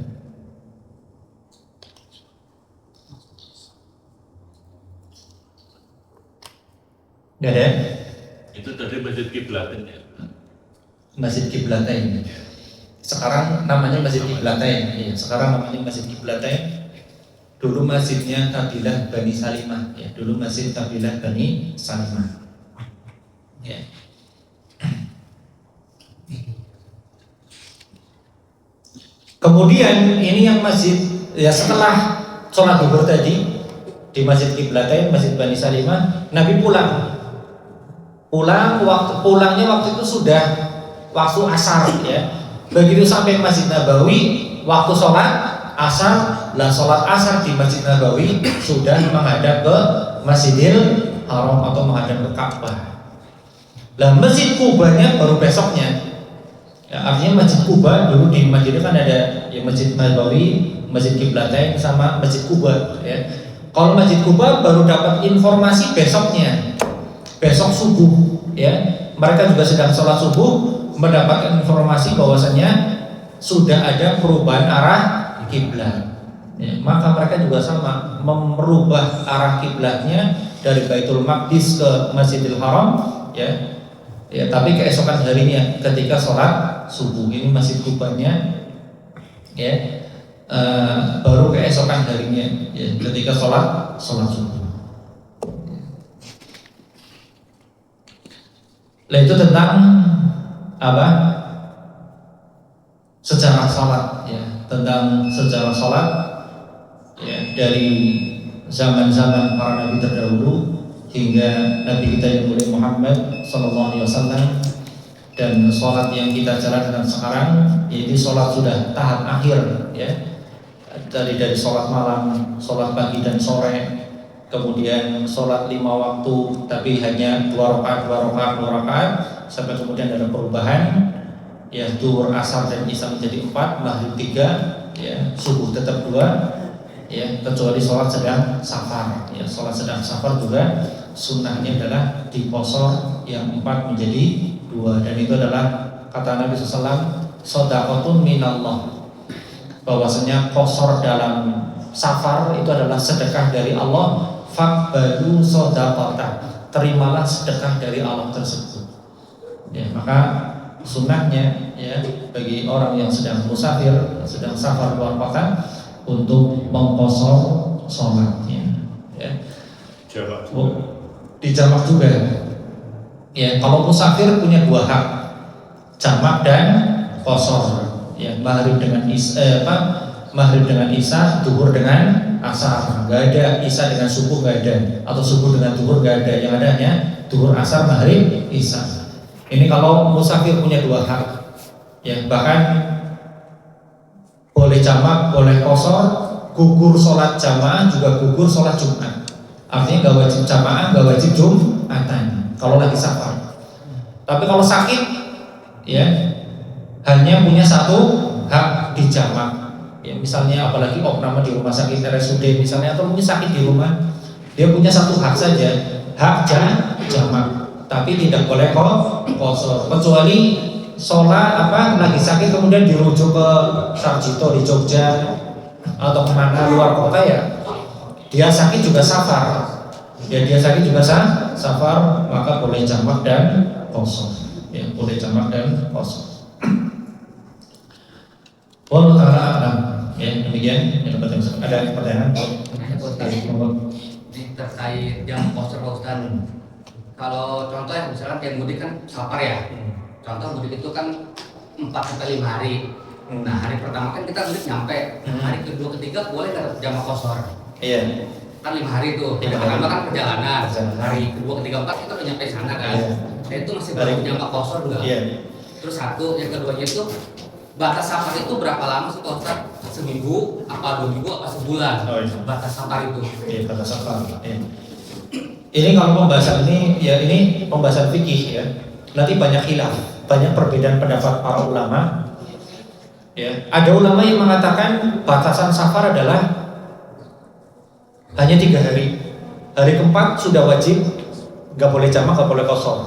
Gak ada?
Itu tadi Masjid Kiblatain ya?
Masjid Kiblatain. Sekarang namanya Masjid Kiblatain. Ya, sekarang namanya Masjid Kiblatain. Dulu masjidnya kabilah Bani Salimah. Ya, dulu masjid kabilah Bani Salimah. Ya. Kemudian ini yang masjid, ya, setelah sholat zuhur tadi di Masjid Kiblatain, Masjid Bani Salimah, Nabi pulang. Pulangnya waktu itu sudah waktu asar, ya. Begitu sampai Masjid Nabawi, waktu sholat asar, lah sholat asar di Masjid Nabawi sudah menghadap ke Masjidil Haram atau menghadap ke Ka'bah. Lah Masjid Kubanya baru besoknya. Ya, artinya Masjid Kuba dulu di Madinah kan ada ya Masjid Nabawi, Masjid Kiblatain sama Masjid Kuba, ya. Kalau Masjid Kuba baru dapat informasi besoknya. Besok subuh, ya, mereka juga sedang sholat subuh mendapatkan informasi bahwasanya sudah ada perubahan arah kiblat. Ya, maka mereka juga sama merubah arah kiblatnya dari Baitul Maqdis ke Masjidil Haram, ya. Ya, tapi keesokan harinya ketika sholat subuh, ini Masjid Kubanya, ya, baru keesokan harinya, ya, ketika sholat subuh. Nah, itu tentang apa? Sejarah sholat, ya, tentang sejarah sholat, ya, dari zaman-zaman para nabi terdahulu hingga Nabi kita yang mulia Muhammad SAW, dan sholat yang kita jalankan sekarang, yaitu sholat sudah tahap akhir, ya, dari sholat malam, sholat pagi dan sore. Kemudian sholat 5 waktu tapi hanya 2 rakaat sampai kemudian ada perubahan, ya, zuhur, asar dan isya menjadi 4, maghrib 3, ya, subuh tetap 2, ya, kecuali sholat sedang safar, ya, sholat sedang safar juga sunnahnya adalah diposor yang 4 menjadi 2, dan itu adalah kata Nabi SAW, shadaqatun minallah, bahwasanya qasar dalam safar itu adalah sedekah dari Allah. Faqbalu shadaqata, terimalah sedekah dari Allah tersebut. Ya, maka sunnahnya, ya, bagi orang yang sedang musafir, sedang safar luar kota, untuk mengqasar sholatnya, ya. Dijamak juga. Ya, kalau musafir punya 2 hak, jamak dan qasar. Ya, maghrib dengan isya, zuhur dengan asar, nggak ada isya dengan subuh, nggak ada, atau subuh dengan zuhur nggak ada, yang ada hanya zuhur, asar, maghrib, isya. Ini kalau musafir punya 2 hak, ya, bahkan boleh jamak, boleh qasar, gugur sholat jamaah juga gugur sholat Jumat. Artinya nggak wajib jamaah, nggak wajib Jumatan kalau lagi safar. Tapi kalau sakit, ya, hanya punya 1 hak di jamak, ya misalnya apalagi opname di rumah sakit RSUD misalnya, atau mungkin sakit di rumah, dia punya satu hak saja, hak jamak, tapi tidak boleh qasar, kecuali sholat lagi sakit kemudian dirujuk ke Sarjito di Jogja atau kemana luar kota, ya dia sakit juga safar, safar, maka boleh jamak dan qasar, ya boleh jamak dan qasar. Wallahu ta'ala a'lam. Ya, demikian yang dapat yang ada pertanyaan.
Ini terkait jam qasar Pak Ustaz. Kalau contoh ya misalkan kayak mudik kan safar ya. Contoh mudik itu kan 4 sampai 5 hari. Nah, hari pertama kan kita mudik nyampe. Hari kedua ketiga boleh enggak jam qasar?
Iya.
Kan 5 hari itu. Yang pertama kan perjalanan. Hari kedua ketiga empat kita udah nyampe sana kan. Nah, itu masih boleh jam qasar enggak?
Iya.
Terus satu, yang keduanya itu batas safar itu berapa lama sih Pak Ustaz? Seminggu, apa 2 minggu, apa sebulan?
Oh, iya.
Batas safar itu.
Iya, batas safar. Iya. Ini kalau pembahasan ini, ya ini pembahasan fikih ya. Nanti banyak khilaf, banyak perbedaan pendapat para ulama. Ya, ada ulama yang mengatakan batasan safar adalah hanya 3 hari. Hari keempat sudah wajib, nggak boleh jamak, nggak boleh qasar.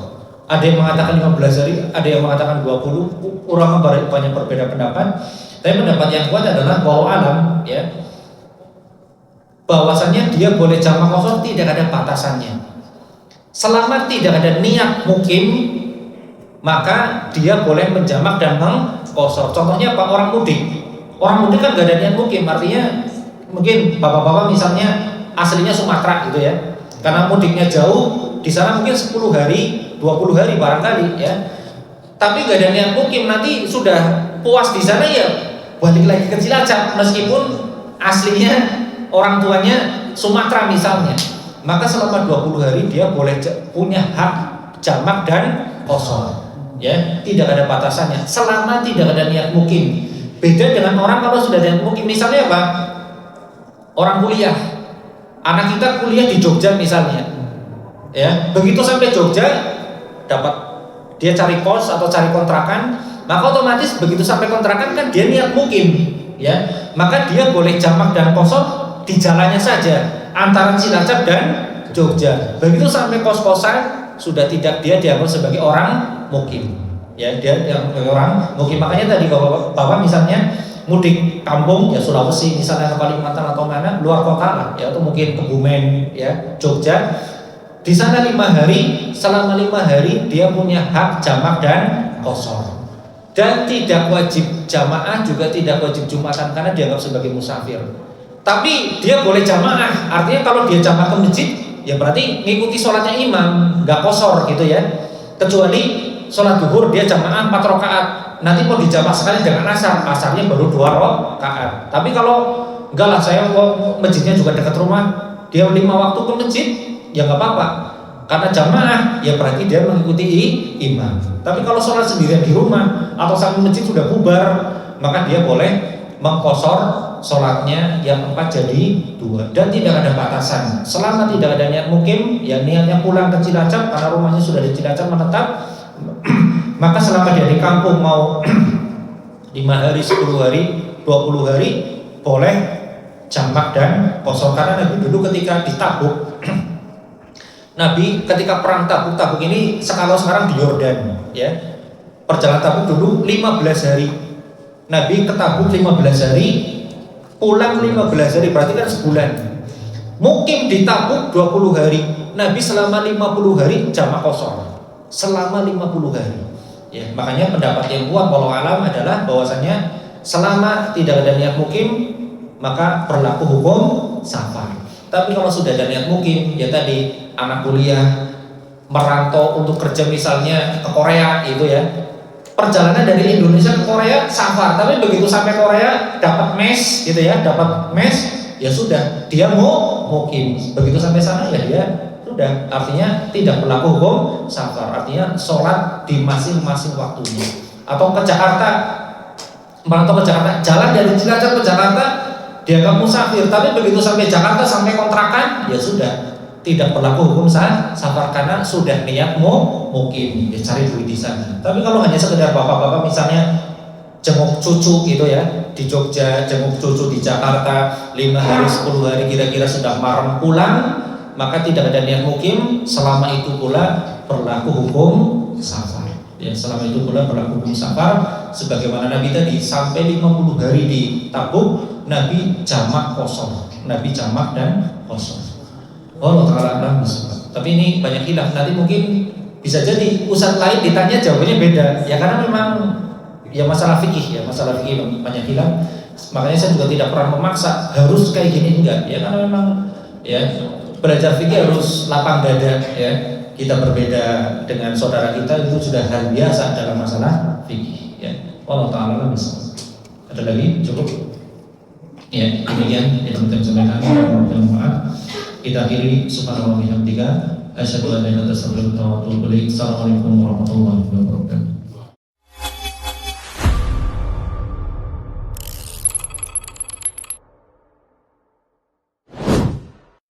Ada yang mengatakan 15 hari, ada yang mengatakan 20. Ulama banyak berbeda pendapat. Tapi pendapat yang kuat adalah bahwa alam ya, bahwasannya dia boleh jamak qasar tidak ada batasannya. Selama tidak ada niat mukim, maka dia boleh menjamak dan mengqasar. Contohnya apa? Orang mudik. Orang mudik kan gak ada niat mukim, artinya mungkin bapak-bapak misalnya aslinya Sumatera gitu ya. Karena mudiknya jauh, di sana mungkin 10 hari, 20 hari barangkali ya. Tapi gak ada niat mukim, nanti sudah puas di sana ya balik lagi ke Cilacap meskipun aslinya orang tuanya Sumatera misalnya. Maka selama 20 hari dia boleh punya hak jamak dan qasar. Ya, tidak ada batasannya selama tidak ada niat mukim. Beda dengan orang kalau sudah ada niat mukim, misalnya apa? Orang kuliah. Anak kita kuliah di Jogja misalnya. Ya, begitu sampai Jogja dapat dia cari kos atau cari kontrakan, maka otomatis begitu sampai kontrakan kan dia niat mukim, ya, maka dia boleh jamak dan qasar di jalannya saja antara Cilacap dan Jogja. Begitu sampai kos-kosan sudah tidak dia dianggap sebagai orang mukim, ya dia yang orang mukim. Makanya tadi bapak misalnya mudik kampung ya Sulawesi misalnya ke Kalimantan atau mana luar kota lah, ya atau mungkin Kebumen ya Jogja. Di sana 5 hari, selama 5 hari dia punya hak jamak dan qasar. Dan tidak wajib jamaah juga tidak wajib jumatan karena dianggap sebagai musafir. Tapi dia boleh jamaah, artinya kalau dia jamaah ke masjid, ya berarti ngikuti sholatnya imam, nggak qasar gitu ya. Kecuali sholat duhur dia jamaah 4 rakaat, nanti mau dijamaah sekali dengan asar, asarnya baru 2 rakaat. Tapi kalau enggak lah, saya kok masjidnya juga dekat rumah, dia 5 waktu ke masjid, ya nggak apa-apa, karena jamaah ya berarti dia mengikuti imam. Tapi kalau sholat sendirian di rumah atau sampai masjid sudah bubar, maka dia boleh mengqasar sholatnya yang 4 jadi 2 dan tidak ada batasan. Selama tidak ada niat mukim, ya niatnya pulang ke Cilacap karena rumahnya sudah di Cilacap menetap, maka selama dia di kampung mau 5 hari, 10 hari, 20 hari boleh jamak dan qasar. Karena Nabi dulu ketika di Tabuk Nabi ketika perang Tabuk ini kalau sekarang di Yordan ya. Perjalanan Tabuk dulu 15 hari. Nabi ke Tabuk 15 hari, pulang 15 hari, berarti kan sebulan. Mukim di Tabuk 20 hari. Nabi selama 50 hari jamak qasar. Selama 50 hari. Ya, makanya pendapat yang kuat walau alam adalah bahwasanya selama tidak ada niat mukim maka berlaku hukum safar. Tapi kalau sudah ada niat mukim, ya tadi anak kuliah merantau untuk kerja misalnya ke Korea itu ya, perjalanan dari Indonesia ke Korea safar, tapi begitu sampai Korea dapat mes gitu ya, dapat mes ya sudah dia mau mukim. Begitu sampai sana ya dia sudah, artinya tidak berlaku hukum safar, artinya sholat di masing-masing waktunya. Atau ke Jakarta, merantau ke Jakarta, jalan dari Cilacap ke Jakarta dianggap musafir, tapi begitu sampai Jakarta sampai kontrakan ya sudah tidak berlaku hukum safar karena sudah niat mukim, ya cari duit di sana. Tapi kalau hanya sekedar bapak-bapak misalnya jenguk cucu gitu ya, di Jogja, jenguk cucu di Jakarta 5 hari 10 hari kira-kira sudah marem pulang, maka tidak ada niat mukim, selama itu pula berlaku hukum safar. Ya, selama itu pula berlaku hukum safar, sebagaimana Nabi tadi sampai 50 hari di Tabuk, Nabi jamak kosong, Nabi jamak dan kosong. Allah Ta'ala alam bisawab. Tapi ini banyak khilaf, nanti mungkin bisa jadi ustadz lain ditanya jawabannya beda. Ya karena memang ya masalah fikih banyak khilaf. Makanya saya juga tidak pernah memaksa harus kayak gini, enggak. Ya karena memang ya belajar fikih harus lapang dada ya. Kita berbeda dengan saudara kita itu sudah hal biasa dalam masalah fikih ya. Allah Ta'ala alam bisawab. Ada lagi? Cukup? Ya, demikian yang kita sampaikan. Mohon maaf. Kita akhiri subhanallah bihamdika asyhadu an la ilaha illa anta astaghfiruka wa atubu ilaik. Assalamualaikum warahmatullahi wabarakatuh.